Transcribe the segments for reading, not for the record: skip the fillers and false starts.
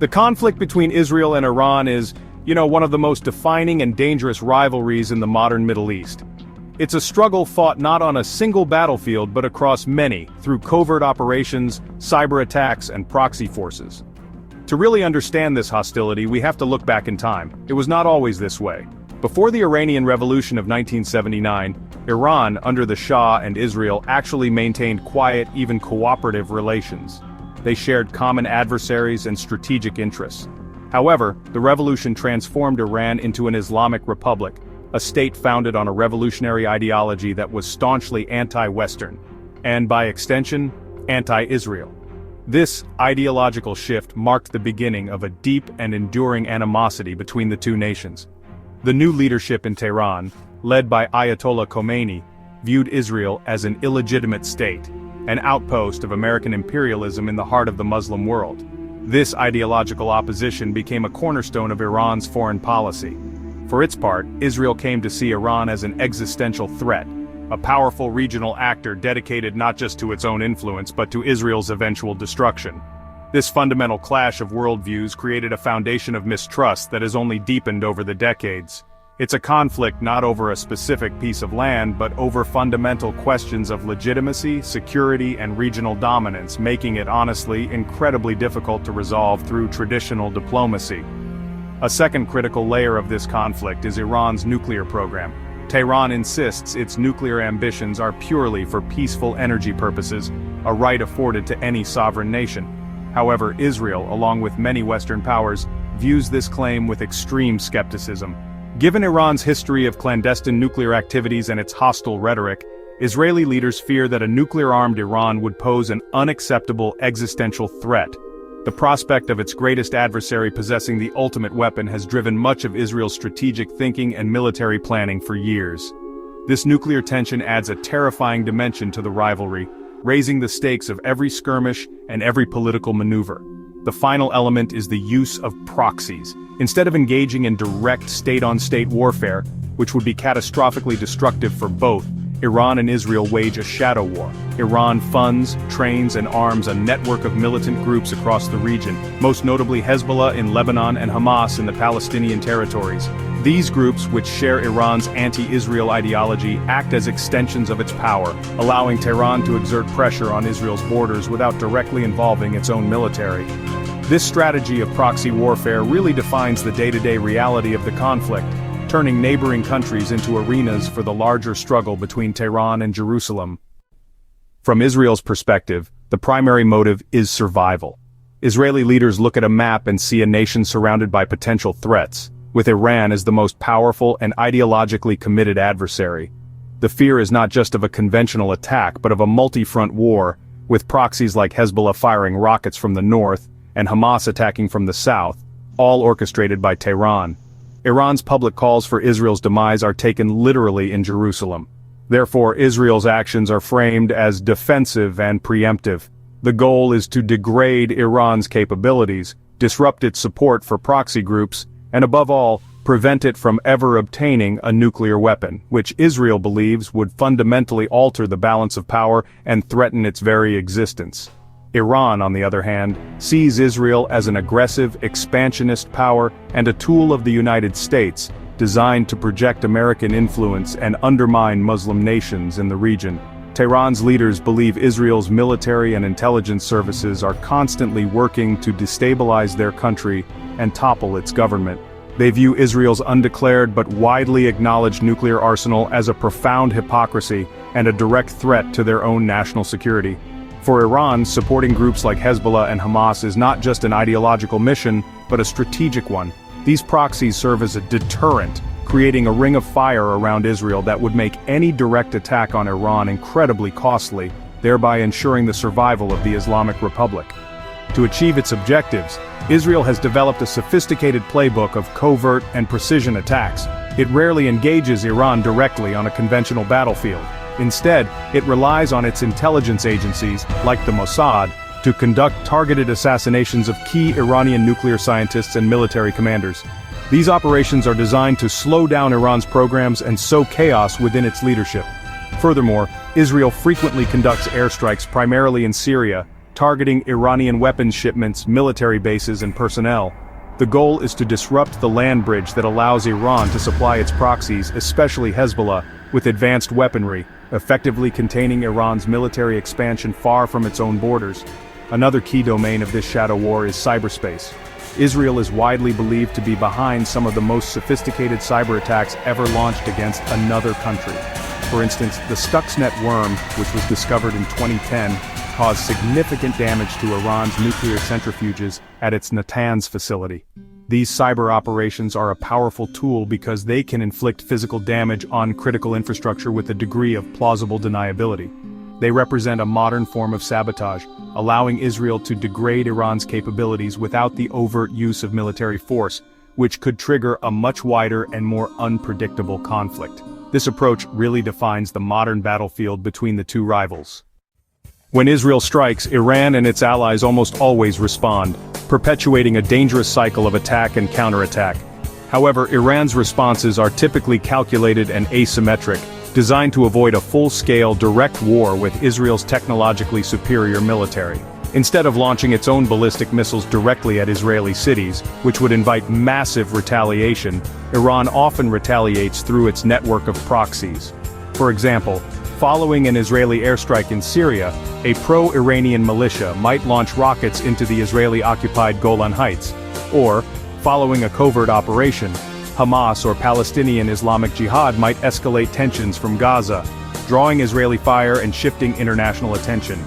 The conflict between Israel and Iran is, one of the most defining and dangerous rivalries in the modern Middle East. It's a struggle fought not on a single battlefield but across many, through covert operations, cyber attacks, and proxy forces. To really understand this hostility, we have to look back in time. It was not always this way. Before the Iranian Revolution of 1979, Iran, under the Shah and Israel, actually maintained quiet, even cooperative relations. They shared common adversaries and strategic interests. However, the revolution transformed Iran into an Islamic republic, a state founded on a revolutionary ideology that was staunchly anti-Western, and by extension, anti-Israel. This ideological shift marked the beginning of a deep and enduring animosity between the two nations. The new leadership in Tehran, led by Ayatollah Khomeini, viewed Israel as an illegitimate state, an outpost of American imperialism in the heart of the Muslim world. This ideological opposition became a cornerstone of Iran's foreign policy. For its part, Israel came to see Iran as an existential threat, a powerful regional actor dedicated not just to its own influence but to Israel's eventual destruction. This fundamental clash of worldviews created a foundation of mistrust that has only deepened over the decades. It's a conflict not over a specific piece of land but over fundamental questions of legitimacy, security, and regional dominance, making it honestly incredibly difficult to resolve through traditional diplomacy. A second critical layer of this conflict is Iran's nuclear program. Tehran insists its nuclear ambitions are purely for peaceful energy purposes, a right afforded to any sovereign nation. However, Israel, along with many Western powers, views this claim with extreme skepticism. Given Iran's history of clandestine nuclear activities and its hostile rhetoric, Israeli leaders fear that a nuclear-armed Iran would pose an unacceptable existential threat. The prospect of its greatest adversary possessing the ultimate weapon has driven much of Israel's strategic thinking and military planning for years. This nuclear tension adds a terrifying dimension to the rivalry, raising the stakes of every skirmish and every political maneuver. The final element is the use of proxies. Instead of engaging in direct state-on-state warfare, which would be catastrophically destructive for both, Iran and Israel wage a shadow war. Iran funds, trains, and arms a network of militant groups across the region, most notably Hezbollah in Lebanon and Hamas in the Palestinian territories. These groups, which share Iran's anti-Israel ideology, act as extensions of its power, allowing Tehran to exert pressure on Israel's borders without directly involving its own military. This strategy of proxy warfare really defines the day-to-day reality of the conflict, turning neighboring countries into arenas for the larger struggle between Tehran and Jerusalem. From Israel's perspective, the primary motive is survival. Israeli leaders look at a map and see a nation surrounded by potential threats, with Iran as the most powerful and ideologically committed adversary. The fear is not just of a conventional attack but of a multi-front war, with proxies like Hezbollah firing rockets from the north and Hamas attacking from the south, all orchestrated by Tehran. Iran's public calls for Israel's demise are taken literally in Jerusalem. Therefore, Israel's actions are framed as defensive and preemptive. The goal is to degrade Iran's capabilities, disrupt its support for proxy groups, and above all, prevent it from ever obtaining a nuclear weapon, which Israel believes would fundamentally alter the balance of power and threaten its very existence. Iran, on the other hand, sees Israel as an aggressive, expansionist power and a tool of the United States, designed to project American influence and undermine Muslim nations in the region. Tehran's leaders believe Israel's military and intelligence services are constantly working to destabilize their country and topple its government. They view Israel's undeclared but widely acknowledged nuclear arsenal as a profound hypocrisy and a direct threat to their own national security. For Iran, supporting groups like Hezbollah and Hamas is not just an ideological mission, but a strategic one. These proxies serve as a deterrent, creating a ring of fire around Israel that would make any direct attack on Iran incredibly costly, thereby ensuring the survival of the Islamic Republic. To achieve its objectives, Israel has developed a sophisticated playbook of covert and precision attacks. It rarely engages Iran directly on a conventional battlefield. Instead, it relies on its intelligence agencies, like the Mossad, to conduct targeted assassinations of key Iranian nuclear scientists and military commanders. These operations are designed to slow down Iran's programs and sow chaos within its leadership. Furthermore, Israel frequently conducts airstrikes primarily in Syria, targeting Iranian weapons shipments, military bases and personnel. The goal is to disrupt the land bridge that allows Iran to supply its proxies, especially Hezbollah, with advanced weaponry, effectively containing Iran's military expansion far from its own borders. Another key domain of this shadow war is cyberspace. Israel is widely believed to be behind some of the most sophisticated cyber attacks ever launched against another country. For instance, the Stuxnet worm, which was discovered in 2010, caused significant damage to Iran's nuclear centrifuges at its Natanz facility. These cyber operations are a powerful tool because they can inflict physical damage on critical infrastructure with a degree of plausible deniability. They represent a modern form of sabotage, allowing Israel to degrade Iran's capabilities without the overt use of military force, which could trigger a much wider and more unpredictable conflict. This approach really defines the modern battlefield between the two rivals. When Israel strikes, Iran and its allies almost always respond, perpetuating a dangerous cycle of attack and counterattack. However, Iran's responses are typically calculated and asymmetric, designed to avoid a full-scale direct war with Israel's technologically superior military. Instead of launching its own ballistic missiles directly at Israeli cities, which would invite massive retaliation, Iran often retaliates through its network of proxies. For example, following an Israeli airstrike in Syria, a pro-Iranian militia might launch rockets into the Israeli-occupied Golan Heights. Or, following a covert operation, Hamas or Palestinian Islamic Jihad might escalate tensions from Gaza, drawing Israeli fire and shifting international attention.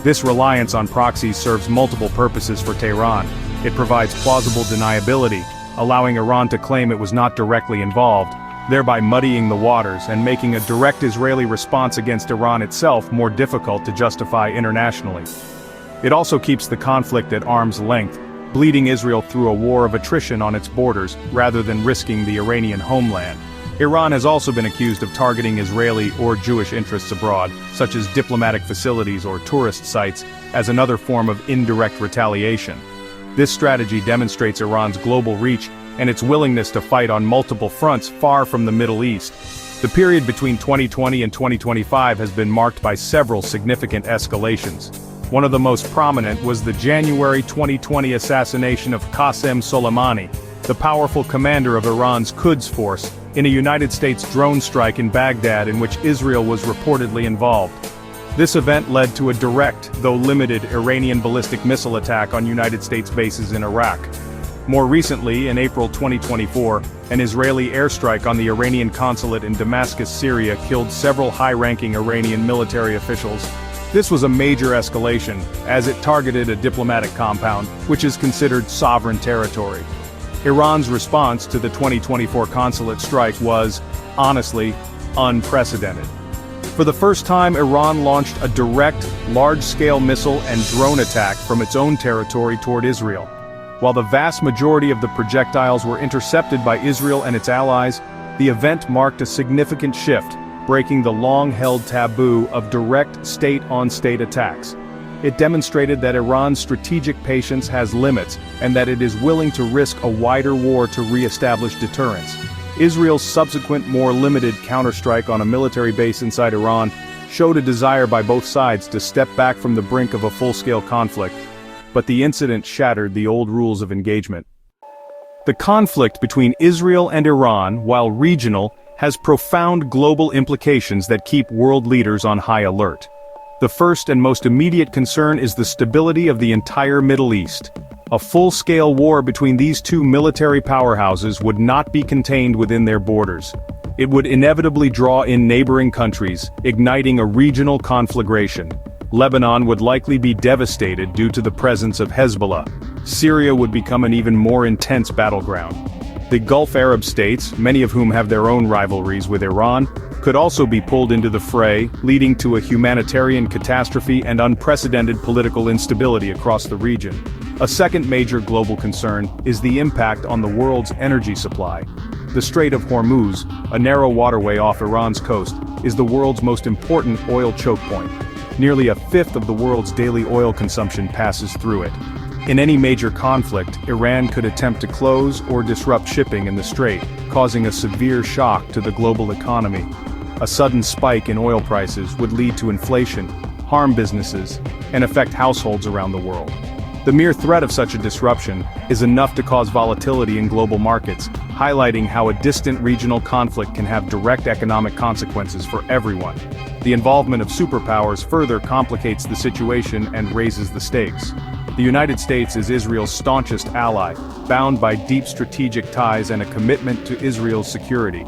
This reliance on proxies serves multiple purposes for Tehran. It provides plausible deniability, allowing Iran to claim it was not directly involved, thereby muddying the waters and making a direct Israeli response against Iran itself more difficult to justify internationally. It also keeps the conflict at arm's length, bleeding Israel through a war of attrition on its borders rather than risking the Iranian homeland. Iran has also been accused of targeting Israeli or Jewish interests abroad, such as diplomatic facilities or tourist sites, as another form of indirect retaliation. This strategy demonstrates Iran's global reach and its willingness to fight on multiple fronts far from the Middle East. The period between 2020 and 2025 has been marked by several significant escalations. One of the most prominent was the January 2020 assassination of Qasem Soleimani, the powerful commander of Iran's Quds force, in a United States drone strike in Baghdad in which Israel was reportedly involved. This event led to a direct, though limited, Iranian ballistic missile attack on United States bases in Iraq. More recently, in April 2024, an Israeli airstrike on the Iranian consulate in Damascus, Syria killed several high-ranking Iranian military officials. This was a major escalation, as it targeted a diplomatic compound, which is considered sovereign territory. Iran's response to the 2024 consulate strike was, honestly, unprecedented. For the first time, Iran launched a direct, large-scale missile and drone attack from its own territory toward Israel. While the vast majority of the projectiles were intercepted by Israel and its allies, the event marked a significant shift, breaking the long-held taboo of direct state-on-state attacks. It demonstrated that Iran's strategic patience has limits, and that it is willing to risk a wider war to re-establish deterrence. Israel's subsequent more limited counterstrike on a military base inside Iran showed a desire by both sides to step back from the brink of a full-scale conflict, but the incident shattered the old rules of engagement. The conflict between Israel and Iran, while regional, has profound global implications that keep world leaders on high alert. The first and most immediate concern is the stability of the entire Middle East. A full-scale war between these two military powerhouses would not be contained within their borders. It would inevitably draw in neighboring countries, igniting a regional conflagration. Lebanon would likely be devastated due to the presence of Hezbollah. Syria would become an even more intense battleground. The Gulf Arab states, many of whom have their own rivalries with Iran, could also be pulled into the fray, leading to a humanitarian catastrophe and unprecedented political instability across the region. A second major global concern is the impact on the world's energy supply. The Strait of Hormuz, a narrow waterway off Iran's coast, is the world's most important oil choke point. Nearly a fifth of the world's daily oil consumption passes through it. In any major conflict, Iran could attempt to close or disrupt shipping in the strait, causing a severe shock to the global economy. A sudden spike in oil prices would lead to inflation, harm businesses, and affect households around the world. The mere threat of such a disruption is enough to cause volatility in global markets, highlighting how a distant regional conflict can have direct economic consequences for everyone. The involvement of superpowers further complicates the situation and raises the stakes. The United States is Israel's staunchest ally, bound by deep strategic ties and a commitment to Israel's security.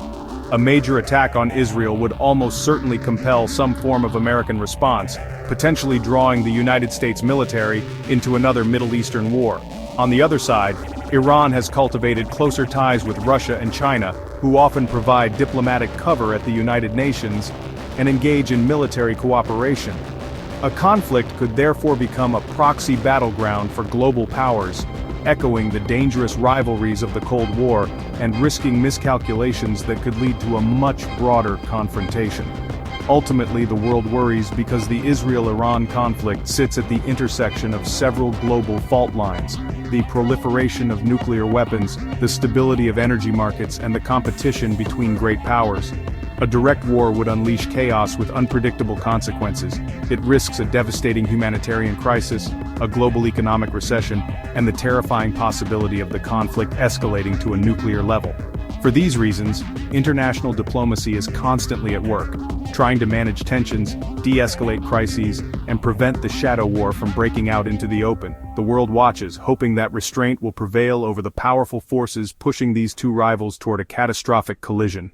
A major attack on Israel would almost certainly compel some form of American response, potentially drawing the United States military into another Middle Eastern war. On the other side, Iran has cultivated closer ties with Russia and China, who often provide diplomatic cover at the United Nations and engage in military cooperation. A conflict could therefore become a proxy battleground for global powers, echoing the dangerous rivalries of the Cold War and risking miscalculations that could lead to a much broader confrontation. Ultimately, the world worries because the Israel-Iran conflict sits at the intersection of several global fault lines: the proliferation of nuclear weapons, the stability of energy markets, and the competition between great powers. A direct war would unleash chaos with unpredictable consequences. It risks a devastating humanitarian crisis, a global economic recession, and the terrifying possibility of the conflict escalating to a nuclear level. For these reasons, international diplomacy is constantly at work, trying to manage tensions, de-escalate crises, and prevent the shadow war from breaking out into the open. The world watches, hoping that restraint will prevail over the powerful forces pushing these two rivals toward a catastrophic collision.